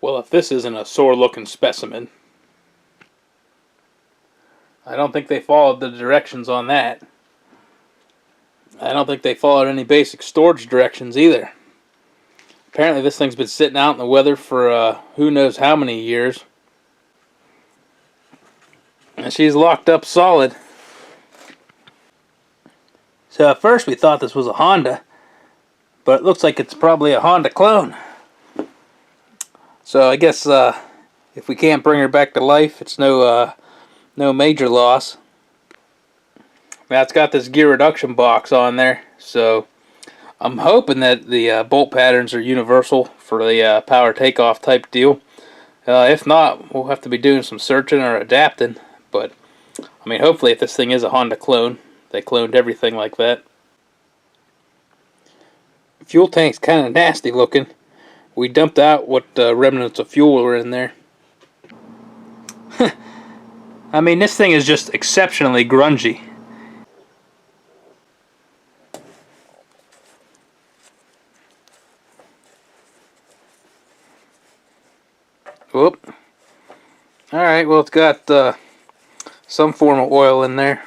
Well, if this isn't a sore-looking specimen, I don't think they followed the directions on that. I don't think they followed any basic storage directions either. Apparently this thing's been sitting out in the weather for who knows how many years. And she's locked up solid. So at first we thought this was a Honda, but it looks like it's probably a Honda clone. So I guess if we can't bring her back to life, it's no major loss. Now it's got this gear reduction box on there, so I'm hoping that the bolt patterns are universal for the power takeoff type deal. If not, we'll have to be doing some searching or adapting. But I mean, hopefully, if this thing is a Honda clone, they cloned everything like that. Fuel tank's kind of nasty looking. We dumped out what remnants of fuel were in there. I mean, this thing is just exceptionally grungy. Whoop. Alright, well, it's got some form of oil in there.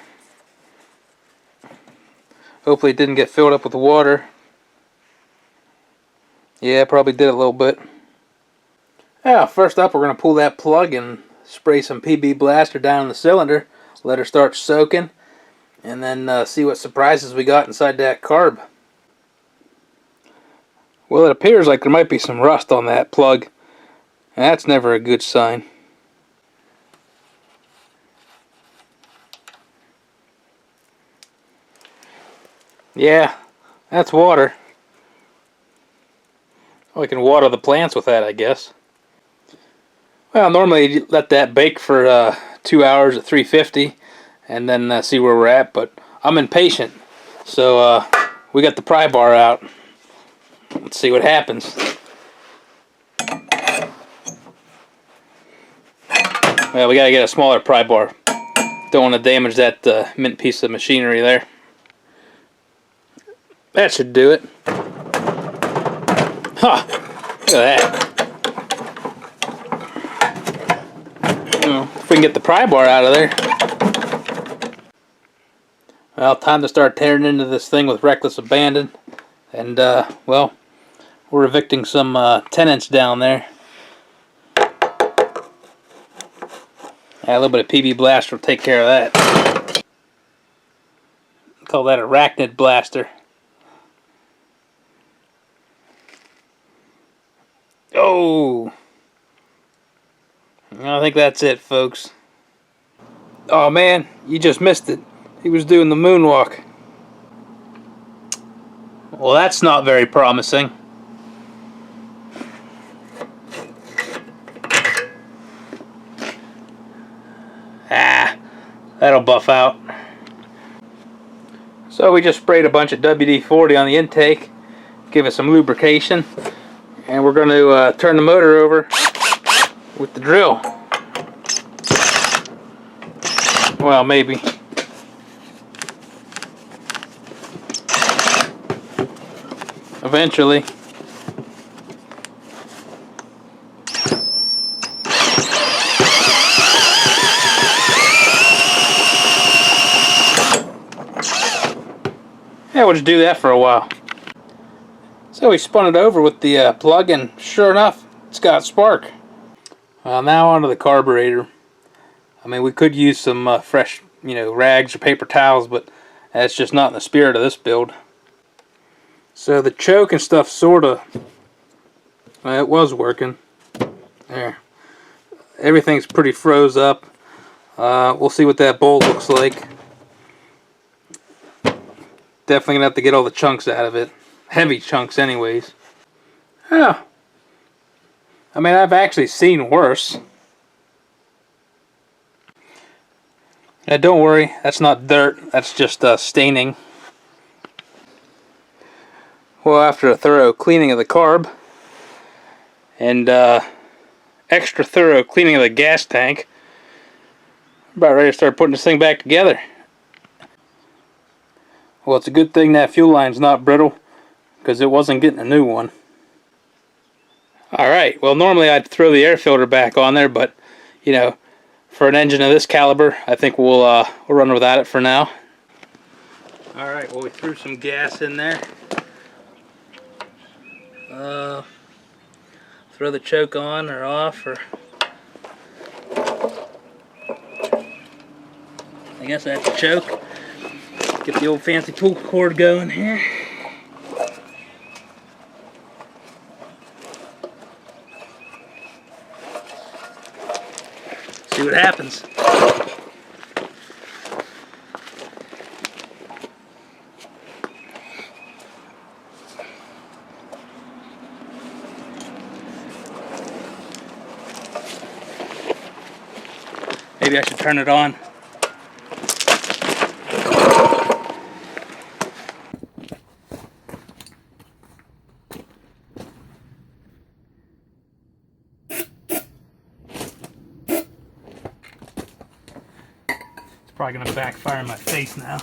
Hopefully it didn't get filled up with water. Yeah, probably did a little bit. Now, first up, we're going to pull that plug and spray some PB Blaster down in the cylinder. Let her start soaking. And then see what surprises we got inside that carb. Well, it appears like there might be some rust on that plug. And that's never a good sign. Yeah, that's water. Well, we can water the plants with that, I guess. Well, normally you let that bake for 2 hours at 350 and then see where we're at, but I'm impatient. So we got the pry bar out. Let's see what happens. Well, we gotta get a smaller pry bar. Don't want to damage that mint piece of machinery there. That should do it. Huh! Look at that. Well, if we can get the pry bar out of there. Well, time to start tearing into this thing with reckless abandon. And, well, we're evicting some tenants down there. A little bit of PB Blaster will take care of that. Call that arachnid blaster. Oh! I think that's it, folks. Oh man, you just missed it. He was doing the moonwalk. Well, that's not very promising. That'll buff out. So we just sprayed a bunch of WD-40 on the intake, give it some lubrication, and we're going to turn the motor over with the drill. Well, maybe. Eventually. Yeah, we'll just do that for a while. So we spun it over with the plug, and sure enough, it's got spark. Well, now onto the carburetor. I mean, we could use some fresh, rags or paper towels, but that's just not in the spirit of this build. So the choke and stuff sorta, well, it was working. There. Everything's pretty froze up. We'll see what that bolt looks like. Definitely gonna have to get all the chunks out of it. Heavy chunks anyways. Yeah. I mean, I've actually seen worse. Don't worry, that's not dirt, that's just staining. Well, after a thorough cleaning of the carb and extra thorough cleaning of the gas tank, I'm about ready to start putting this thing back together. Well, it's a good thing that fuel line's not brittle, because it wasn't getting a new one. Alright, well normally I'd throw the air filter back on there, but you know, for an engine of this caliber, I think we'll run without it for now. Alright, well we threw some gas in there. Throw the choke on or off, or I guess that's the choke. Get the old fancy pull cord going here. See what happens. Maybe I should turn it on. Probably gonna backfire in my face now.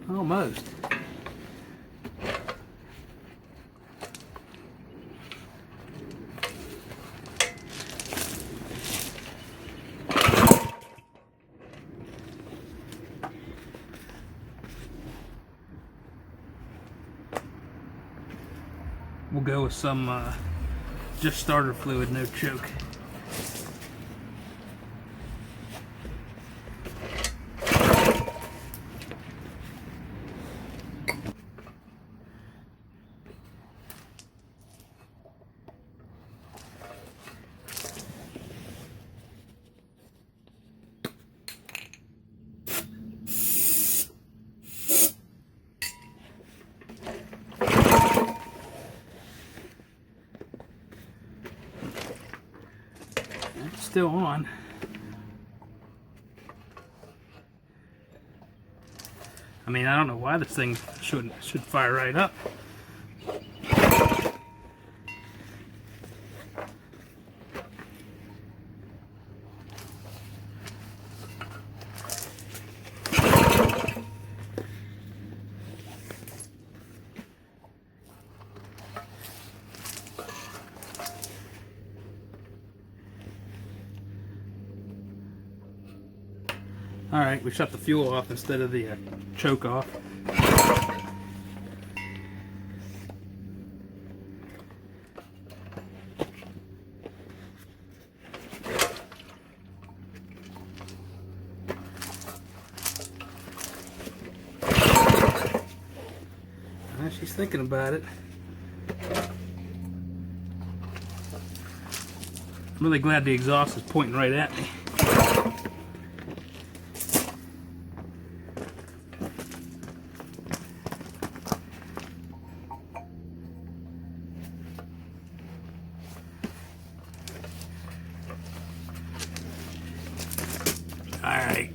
Almost. We'll go with some just starter fluid, no choke. Still on. I mean, I don't know why this thing should fire right up. Alright, we shut the fuel off instead of the choke off. She's thinking about it. I'm really glad the exhaust is pointing right at me. Alright.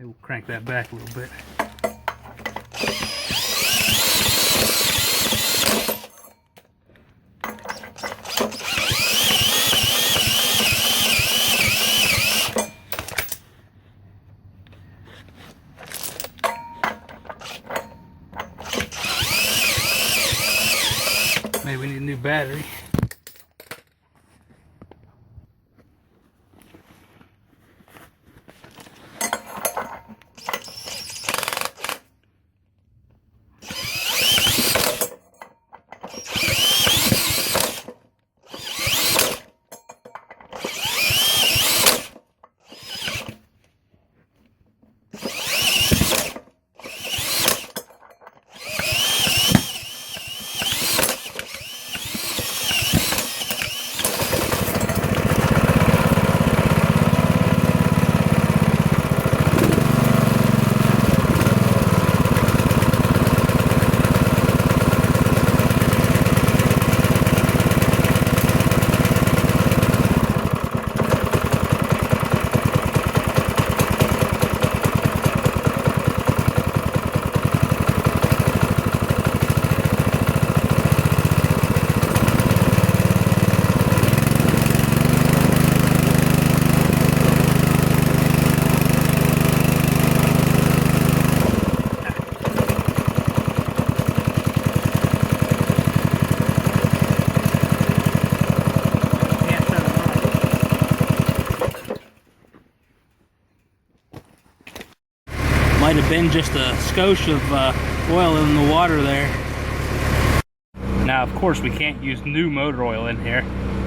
We'll crank that back a little bit. Maybe we need a new battery. Might have been just a skosh of oil in the water there. Now, of course, we can't use new motor oil in here,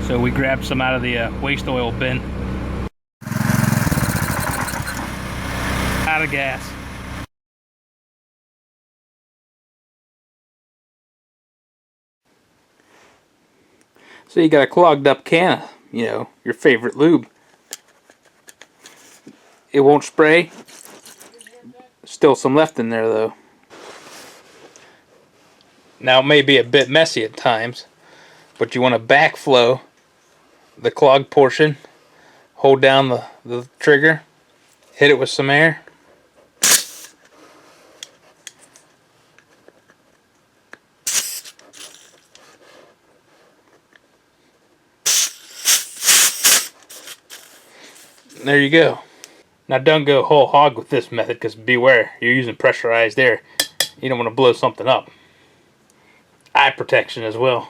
so we grabbed some out of the waste oil bin. Out of gas. So you got a clogged up can of, you know, your favorite lube. It won't spray. Still some left in there though. Now it may be a bit messy at times, but you want to backflow the clogged portion, hold down the trigger, hit it with some air. There you go. Now don't go whole hog with this method, because beware, you're using pressurized air. You don't want to blow something up. Eye protection as well.